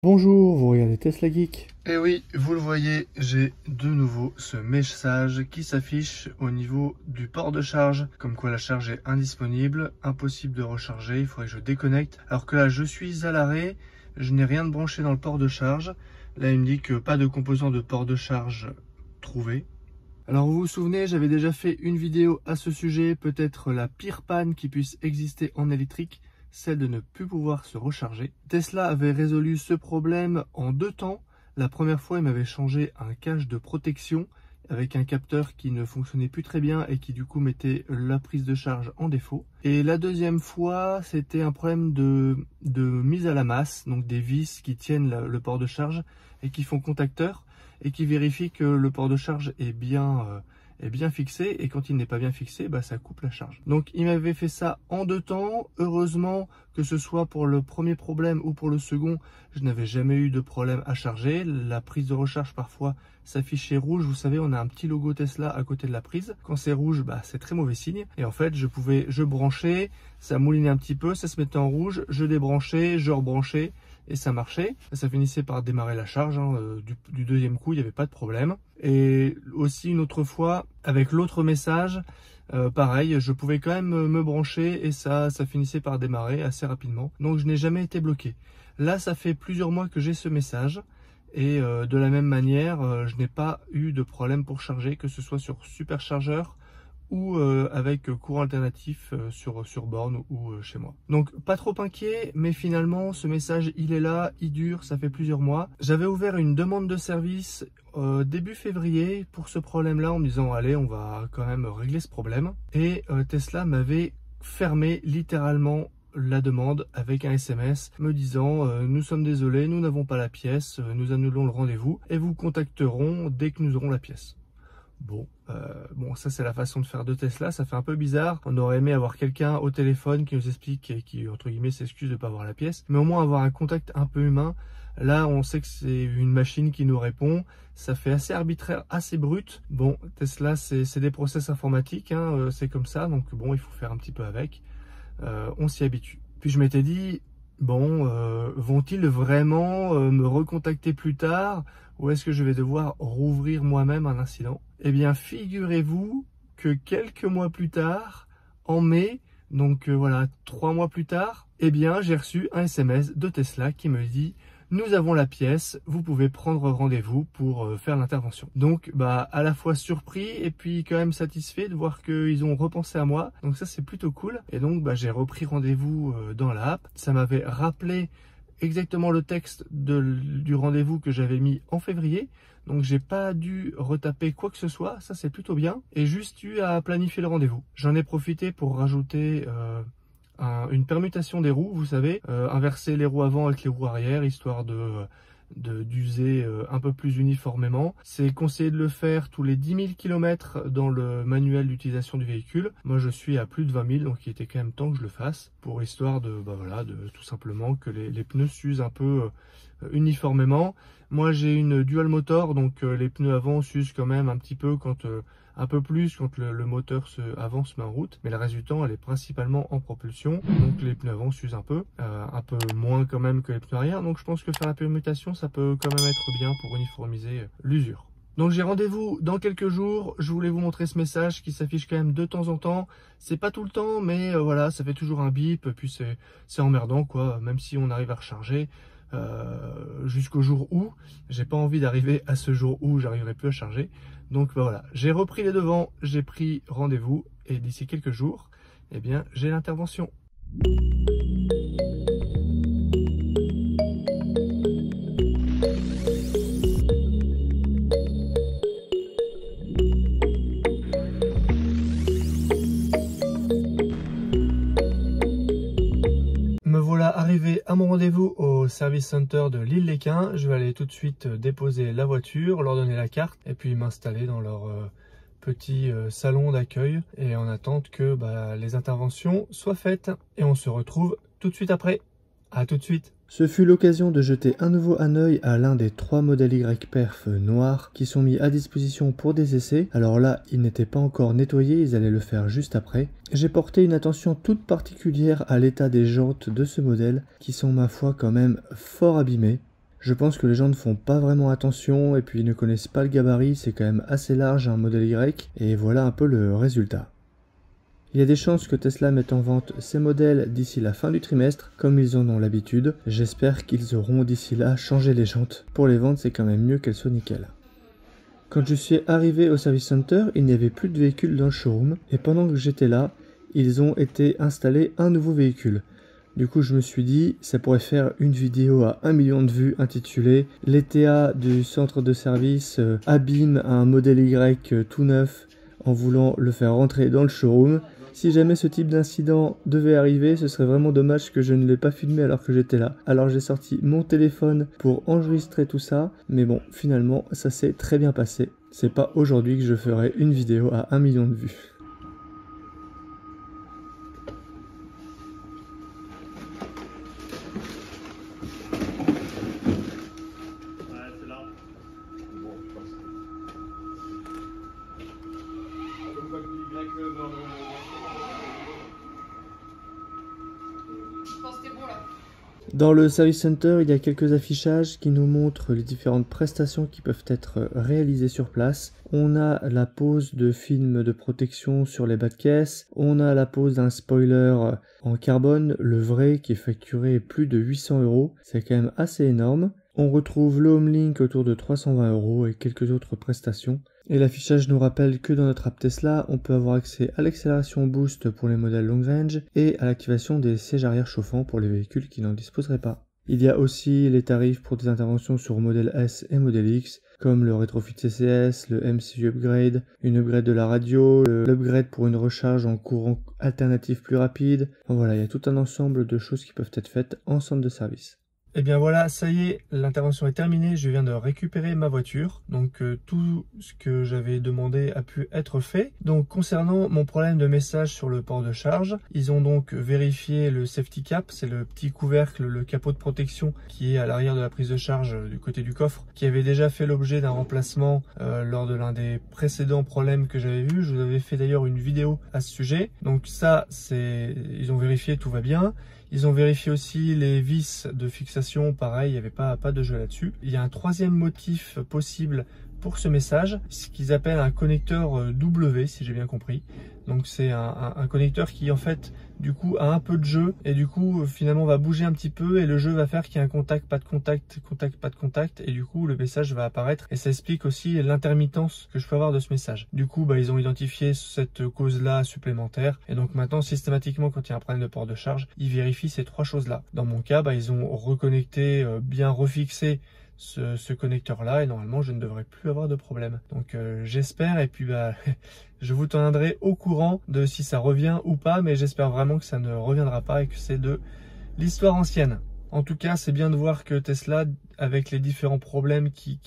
Bonjour, vous regardez Tesla Geek. Et oui, vous le voyez, j'ai de nouveau ce message qui s'affiche au niveau du port de charge, comme quoi la charge est indisponible, impossible de recharger, il faudrait que je déconnecte. Alors que là, je suis à l'arrêt, je n'ai rien de branché dans le port de charge. Là, il me dit que pas de composant de port de charge trouvé. Alors vous vous souvenez, j'avais déjà fait une vidéo à ce sujet, peut-être la pire panne qui puisse exister en électrique, celle de ne plus pouvoir se recharger. Tesla avait résolu ce problème en 2 temps. La première fois, il m'avait changé un cache de protection avec un capteur qui ne fonctionnait plus très bien et qui du coup mettait la prise de charge en défaut. Et la deuxième fois, c'était un problème de mise à la masse, donc des vis qui tiennent le port de charge et qui font contacteur et qui vérifient que le port de charge est bien fixé, et quand il n'est pas bien fixé, ça coupe la charge. Donc il m'avait fait ça en 2 temps. Heureusement, que ce soit pour le premier problème ou pour le second, je n'avais jamais eu de problème à charger. La prise de recharge parfois s'affichait rouge. Vous savez, on a un petit logo Tesla à côté de la prise. Quand c'est rouge, c'est très mauvais signe. Et en fait, je branchais, ça moulinait un petit peu, ça se mettait en rouge, je débranchais, je rebranchais, et ça marchait. Ça finissait par démarrer la charge, du deuxième coup, il n'y avait pas de problème. Et aussi une autre fois, avec l'autre message, pareil, je pouvais quand même me brancher et ça finissait par démarrer assez rapidement. Donc je n'ai jamais été bloqué. Là, ça fait plusieurs mois que j'ai ce message. Et de la même manière, je n'ai pas eu de problème pour charger, que ce soit sur superchargeur ou avec courant alternatif sur borne ou chez moi. Donc pas trop inquiet, mais finalement ce message il est là, il dure, ça fait plusieurs mois. J'avais ouvert une demande de service début février pour ce problème-là en me disant allez, on va quand même régler ce problème. Et Tesla m'avait fermé littéralement la demande avec un SMS me disant nous sommes désolés, nous n'avons pas la pièce, nous annulons le rendez-vous et vous contacterons dès que nous aurons la pièce. Bon, ça c'est la façon de faire de Tesla, ça fait un peu bizarre. On aurait aimé avoir quelqu'un au téléphone qui nous explique et qui, entre guillemets, s'excuse de ne pas avoir la pièce. Mais au moins avoir un contact un peu humain. Là, on sait que c'est une machine qui nous répond. Ça fait assez arbitraire, assez brut. Bon, Tesla, c'est des process informatiques, c'est comme ça. Donc bon, il faut faire un petit peu avec. On s'y habitue. Puis je m'étais dit, bon, vont-ils vraiment me recontacter plus tard ou est-ce que je vais devoir rouvrir moi-même un incident? Eh bien, figurez-vous que quelques mois plus tard, en mai, donc voilà, 3 mois plus tard, eh bien, j'ai reçu un SMS de Tesla qui me dit « Nous avons la pièce, vous pouvez prendre rendez-vous pour faire l'intervention. » Donc, à la fois surpris et puis quand même satisfait de voir qu'ils ont repensé à moi. Donc ça, c'est plutôt cool. Et donc, j'ai repris rendez-vous dans l'app. Ça m'avait rappelé exactement le texte du rendez-vous que j'avais mis en février. Donc j'ai pas dû retaper quoi que ce soit, ça c'est plutôt bien. Et juste eu à planifier le rendez-vous. J'en ai profité pour rajouter une permutation des roues, vous savez, inverser les roues avant avec les roues arrière, histoire d'user un peu plus uniformément. C'est conseillé de le faire tous les 10 000 km dans le manuel d'utilisation du véhicule. Moi je suis à plus de 20 000, donc il était quand même temps que je le fasse, pour histoire de tout simplement que les pneus s'usent un peu uniformément. Moi j'ai une dual motor, donc les pneus avant s'usent quand même un petit peu un peu plus quand le moteur avant se met en route, mais le reste du temps elle est principalement en propulsion, donc les pneus avant s'usent un peu moins quand même que les pneus arrière. Donc je pense que faire la permutation ça peut quand même être bien pour uniformiser l'usure. Donc j'ai rendez-vous dans quelques jours. Je voulais vous montrer ce message qui s'affiche quand même de temps en temps. C'est pas tout le temps, mais voilà, ça fait toujours un bip, puis c'est emmerdant quoi, même si on arrive à recharger. Jusqu'au jour où j'ai pas envie d'arriver à ce jour où j'arriverai plus à charger. Donc voilà, j'ai repris les devants, j'ai pris rendez-vous et d'ici quelques jours, eh bien j'ai l'intervention. Arrivé à mon rendez-vous au service center de l'Île-les-Quins, je vais aller tout de suite déposer la voiture, leur donner la carte et puis m'installer dans leur petit salon d'accueil et en attente que les interventions soient faites. Et on se retrouve tout de suite après. À tout de suite. Ce fut l'occasion de jeter un nouveau un œil à l'un des 3 modèles Y-Perf noirs qui sont mis à disposition pour des essais. Alors là, ils n'étaient pas encore nettoyés, ils allaient le faire juste après. J'ai porté une attention toute particulière à l'état des jantes de ce modèle qui sont ma foi quand même fort abîmées. Je pense que les gens ne font pas vraiment attention et puis ils ne connaissent pas le gabarit, c'est quand même assez large un modèle Y et voilà un peu le résultat. Il y a des chances que Tesla mette en vente ces modèles d'ici la fin du trimestre, comme ils en ont l'habitude. J'espère qu'ils auront d'ici là changé les jantes. Pour les ventes, c'est quand même mieux qu'elles soient nickel. Quand je suis arrivé au service center, il n'y avait plus de véhicules dans le showroom et pendant que j'étais là, ils ont été installés un nouveau véhicule. Du coup, je me suis dit, ça pourrait faire une vidéo à 1 million de vues intitulée « L'ETA du centre de service abîme un modèle Y tout neuf en voulant le faire rentrer dans le showroom ». Si jamais ce type d'incident devait arriver, ce serait vraiment dommage que je ne l'ai pas filmé alors que j'étais là. Alors j'ai sorti mon téléphone pour enregistrer tout ça, mais bon, finalement, ça s'est très bien passé. C'est pas aujourd'hui que je ferai une vidéo à 1 million de vues. Dans le Service Center, il y a quelques affichages qui nous montrent les différentes prestations qui peuvent être réalisées sur place. On a la pose de film de protection sur les bas de caisse, on a la pose d'un spoiler en carbone, le vrai, qui est facturé plus de 800 €, c'est quand même assez énorme. On retrouve le Homelink autour de 320 € et quelques autres prestations. Et l'affichage nous rappelle que dans notre app Tesla, on peut avoir accès à l'accélération boost pour les modèles long range et à l'activation des sièges arrière chauffants pour les véhicules qui n'en disposeraient pas. Il y a aussi les tarifs pour des interventions sur modèle S et modèle X, comme le rétrofit CCS, le MCU upgrade, une upgrade de la radio, l'upgrade pour une recharge en courant alternatif plus rapide. Enfin, voilà, il y a tout un ensemble de choses qui peuvent être faites en centre de service. Et bien voilà, ça y est, l'intervention est terminée, je viens de récupérer ma voiture, donc tout ce que j'avais demandé a pu être fait. Donc concernant mon problème de message sur le port de charge, ils ont donc vérifié le safety cap, c'est le petit couvercle, le capot de protection qui est à l'arrière de la prise de charge du côté du coffre, qui avait déjà fait l'objet d'un remplacement lors de l'un des précédents problèmes que j'avais vu. Je vous avais fait d'ailleurs une vidéo à ce sujet, donc ça, ils ont vérifié, tout va bien. Ils ont vérifié aussi les vis de fixation, pareil, il n'y avait pas de jeu là-dessus. Il y a un troisième motif possible pour ce message, ce qu'ils appellent un connecteur W, si j'ai bien compris. Donc c'est un connecteur qui en fait du coup a un peu de jeu et du coup finalement va bouger un petit peu et le jeu va faire qu'il y a un contact, pas de contact, contact, pas de contact et du coup le message va apparaître et ça explique aussi l'intermittence que je peux avoir de ce message. Du coup ils ont identifié cette cause-là supplémentaire et donc maintenant systématiquement quand il y a un problème de port de charge, ils vérifient ces trois choses-là. Dans mon cas, ils ont reconnecté, bien refixé ce connecteur là et normalement je ne devrais plus avoir de problème. Donc j'espère et puis je vous tiendrai au courant de si ça revient ou pas, mais j'espère vraiment que ça ne reviendra pas et que c'est de l'histoire ancienne. En tout cas, c'est bien de voir que Tesla, avec les différents problèmes qui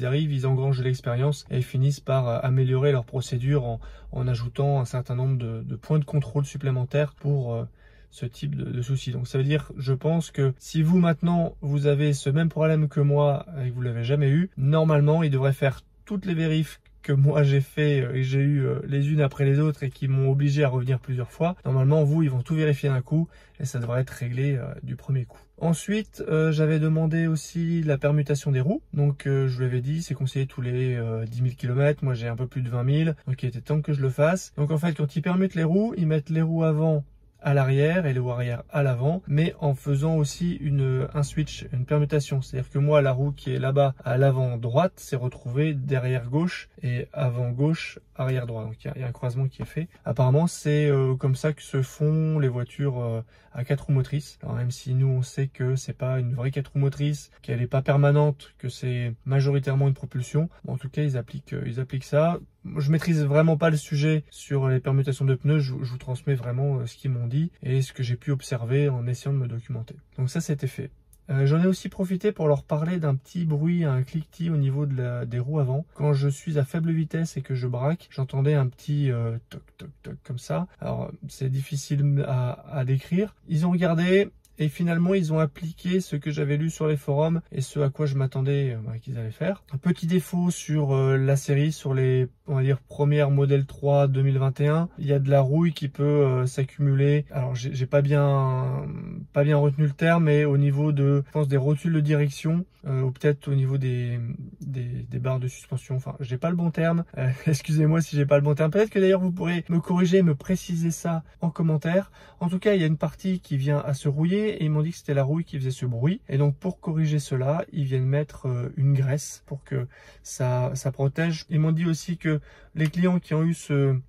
arrivent, ils engrangent de l'expérience et ils finissent par améliorer leurs procédures en ajoutant un certain nombre de points de contrôle supplémentaires pour ce type de soucis. Donc ça veut dire, je pense que si vous maintenant vous avez ce même problème que moi et que vous l'avez jamais eu, normalement il devrait faire toutes les vérifs que moi j'ai fait et j'ai eu les unes après les autres et qui m'ont obligé à revenir plusieurs fois. Normalement vous, ils vont tout vérifier d'un coup et ça devrait être réglé du premier coup. Ensuite, j'avais demandé aussi la permutation des roues. Donc je vous l'avais dit, c'est conseillé tous les 10 000 km. Moi j'ai un peu plus de 20 000, donc il était temps que je le fasse. Donc en fait, quand ils permutent les roues, ils mettent les roues avant à l'arrière et les roues arrière à l'avant, mais en faisant aussi un switch, une permutation. C'est-à-dire que moi, la roue qui est là-bas à l'avant droite s'est retrouvée derrière gauche et avant gauche, arrière droit. Donc il y a un croisement qui est fait. Apparemment, c'est comme ça que se font les voitures à 4 roues motrices. Alors même si nous, on sait que c'est pas une vraie 4 roues motrices, qu'elle n'est pas permanente, que c'est majoritairement une propulsion. Bon, en tout cas, ils appliquent ça. Je maîtrise vraiment pas le sujet sur les permutations de pneus, je vous transmets vraiment ce qu'ils m'ont dit et ce que j'ai pu observer en essayant de me documenter. Donc ça, c'était fait. J'en ai aussi profité pour leur parler d'un petit bruit, un cliquetis au niveau des roues avant. Quand je suis à faible vitesse et que je braque, j'entendais un petit toc toc toc comme ça. Alors c'est difficile à décrire. Ils ont regardé et finalement ils ont appliqué ce que j'avais lu sur les forums et ce à quoi je m'attendais qu'ils allaient faire. Un petit défaut sur la série, sur les, on va dire, premières Model 3 2021, il y a de la rouille qui peut s'accumuler. Alors j'ai pas bien retenu le terme, mais au niveau de, je pense, des rotules de direction, ou peut-être au niveau des barres de suspension. Enfin, j'ai pas le bon terme. Excusez-moi si j'ai pas le bon terme. Peut-être que d'ailleurs vous pourrez me corriger, me préciser ça en commentaire. En tout cas, il y a une partie qui vient à se rouiller et ils m'ont dit que c'était la rouille qui faisait ce bruit. Et donc pour corriger cela, ils viennent mettre une graisse pour que ça protège. Ils m'ont dit aussi que les clients qui ont eu ce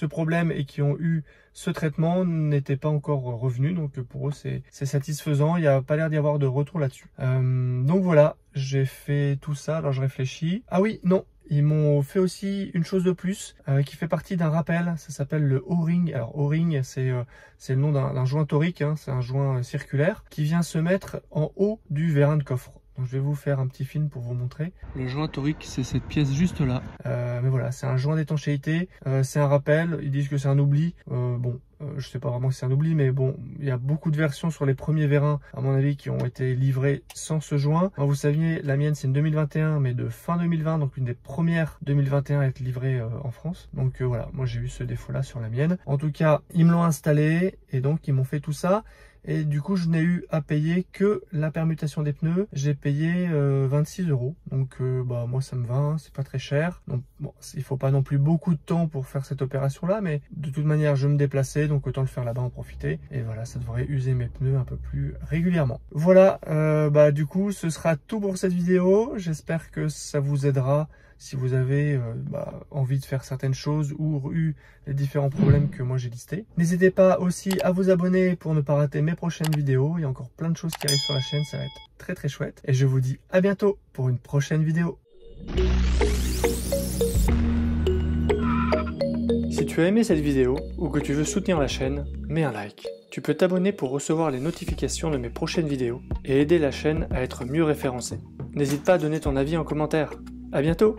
problème et qui ont eu ce traitement n'était pas encore revenu, donc pour eux c'est satisfaisant, il n'y a pas l'air d'y avoir de retour là-dessus. Donc voilà, j'ai fait tout ça, alors je réfléchis. Ah oui, non, ils m'ont fait aussi une chose de plus qui fait partie d'un rappel, ça s'appelle le O-ring. Alors O-ring c'est le nom d'un joint torique, hein, c'est un joint circulaire qui vient se mettre en haut du vérin de coffre. Donc je vais vous faire un petit film pour vous montrer. Le joint torique, c'est cette pièce juste là. Mais voilà, c'est un joint d'étanchéité. C'est un rappel. Ils disent que c'est un oubli. Je sais pas vraiment si c'est un oubli, mais bon, il y a beaucoup de versions sur les premiers vérins, à mon avis, qui ont été livrés sans ce joint. Alors, vous saviez, la mienne, c'est une 2021, mais de fin 2020, donc une des premières 2021 à être livrée en France. Donc voilà, moi j'ai eu ce défaut-là sur la mienne. En tout cas, ils me l'ont installé et donc ils m'ont fait tout ça. Et du coup, je n'ai eu à payer que la permutation des pneus. J'ai payé 26 €. Donc, moi, ça me va, hein, c'est pas très cher. Donc, bon, il faut pas non plus beaucoup de temps pour faire cette opération-là, mais de toute manière, je me déplaçais, donc autant le faire là-bas, en profiter. Et voilà, ça devrait user mes pneus un peu plus régulièrement. Voilà, du coup, ce sera tout pour cette vidéo. J'espère que ça vous aidera si vous avez envie de faire certaines choses ou eu les différents problèmes que moi j'ai listés. N'hésitez pas aussi à vous abonner pour ne pas rater mes prochaines vidéos. Il y a encore plein de choses qui arrivent sur la chaîne, ça va être très très chouette. Et je vous dis à bientôt pour une prochaine vidéo. Si tu as aimé cette vidéo ou que tu veux soutenir la chaîne, mets un like. Tu peux t'abonner pour recevoir les notifications de mes prochaines vidéos et aider la chaîne à être mieux référencée. N'hésite pas à donner ton avis en commentaire. À bientôt!